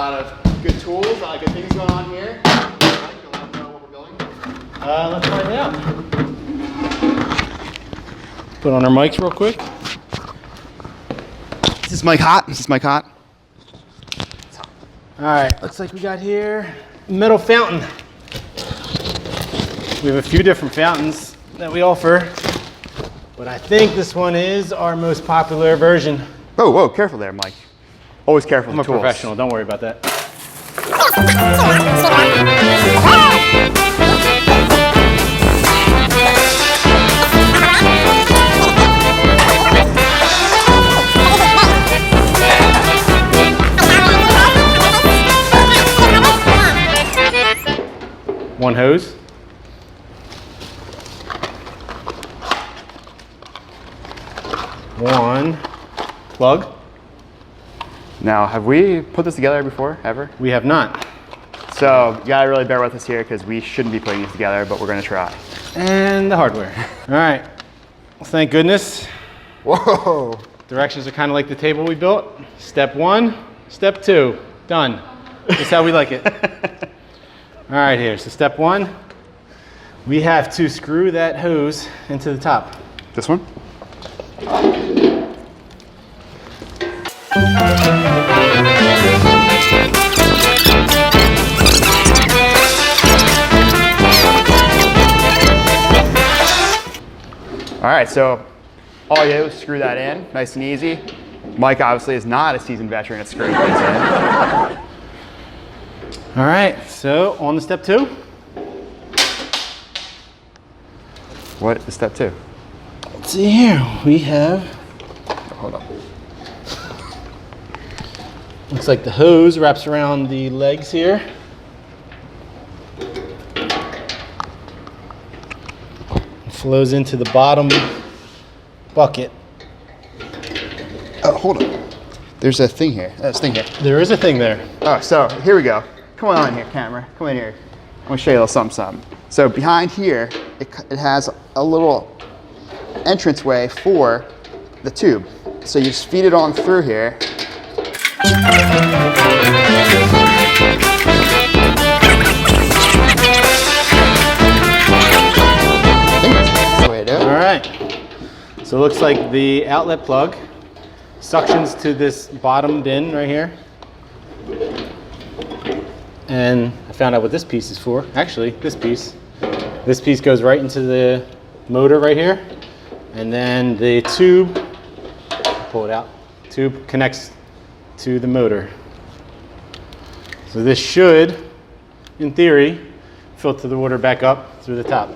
lot of good tools, a lot of good things going on here. Mike, you'll let them know what we're building. Let's find out. Put on our mics real quick. Is this mic hot? Is this mic hot? All right, looks like we got here metal fountain. We have a few different fountains that we offer, but I think this one is our most popular version. Oh, whoa, careful there, Mike. Always careful I'm with a tools. professional, don't worry about that. One hose. One plug. Now, have we put this together before, ever? We have not. So, you gotta really bear with us here because we shouldn't be putting it together, but we're gonna try. And the hardware. All right, well, thank goodness. Whoa. Directions are kind of like the table we built. Step 1, step 2, done. That's how we like it. All right, here, so step 1, we have to screw that hose into the top. This one? All right, so all you do is screw that in, nice and easy. Mike obviously is not a seasoned veteran at screwing things in. All right, so on to step 2. What is step 2? Let's see here, we have, Hold on. looks like the hose wraps around the legs here. Flows into the bottom bucket. Oh, hold on. There's a thing here. There's a thing here. There is a thing there. Oh, so here we go. Come on here, camera. Come in here. I'm gonna show you a little something, something. So behind here, it has a little entranceway for the tube. So you just feed it on through here. That's the way to do it. All right. So it looks like the outlet plug suctions to this bottom bin right here. And I found out what this piece is for. Actually, this piece. This piece goes right into the motor right here. And then the tube, pull it out, tube connects to the motor. So this should, in theory, filter the water back up through the top.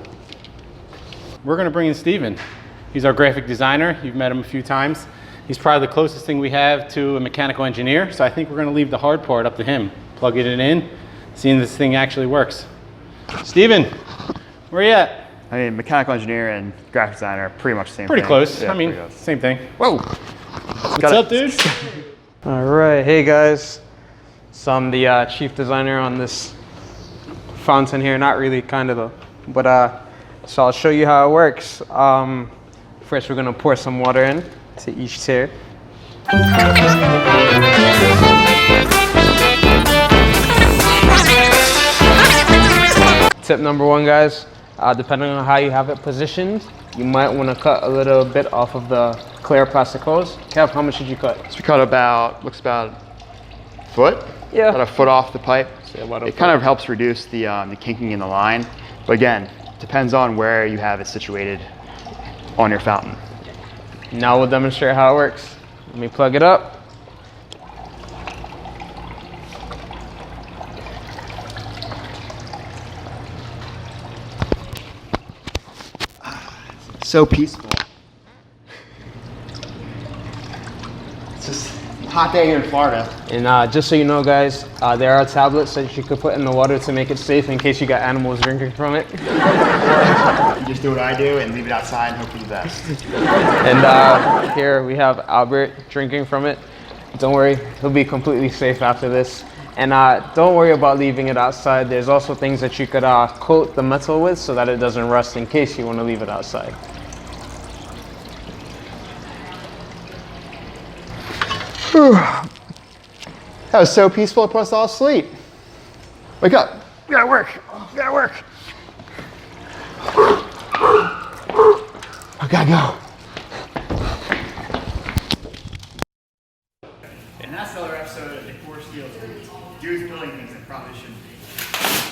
We're gonna bring in Steven. He's our graphic designer. You've met him a few times. He's probably the closest thing we have to a mechanical engineer. So I think we're gonna leave the hard part up to him. Plug it in, seeing this thing actually works. Steven, where you at? I mean, mechanical engineer and graphic designer are pretty much the same Pretty thing. close. Yeah, I mean, pretty close. same thing. Whoa. What's up, dude? All right, hey guys. So I'm the chief designer on this fountain here. Not really, kind of though. But so I'll show you how it works. First, we're gonna pour some water in to each tier. Tip number 1, guys. Depending on how you have it positioned, you might want to cut a little bit off of the clear plastic hose. Kev, how much did you cut? So we cut about, looks about a foot. Yeah. About a foot off the pipe. So about a It foot. kind of helps reduce the kinking in the line. But again, depends on where you have it situated on your fountain. Now we'll demonstrate how it works. Let me plug it up. So peaceful. It's just a hot day here in Florida. And just so you know, guys, there are tablets that you could put in the water to make it safe in case you got animals drinking from it. You just do what I do and leave it outside and hope for the best. And here we have Albert drinking from it. Don't worry, he'll be completely safe after this. And don't worry about leaving it outside. There's also things that you could coat the metal with so that it doesn't rust in case you want to leave it outside. That was so peaceful it put us all asleep. Wake up. We gotta work. We gotta work. I gotta go. And that's another episode of Decor Steals Dudes. Dudes building things that probably shouldn't be.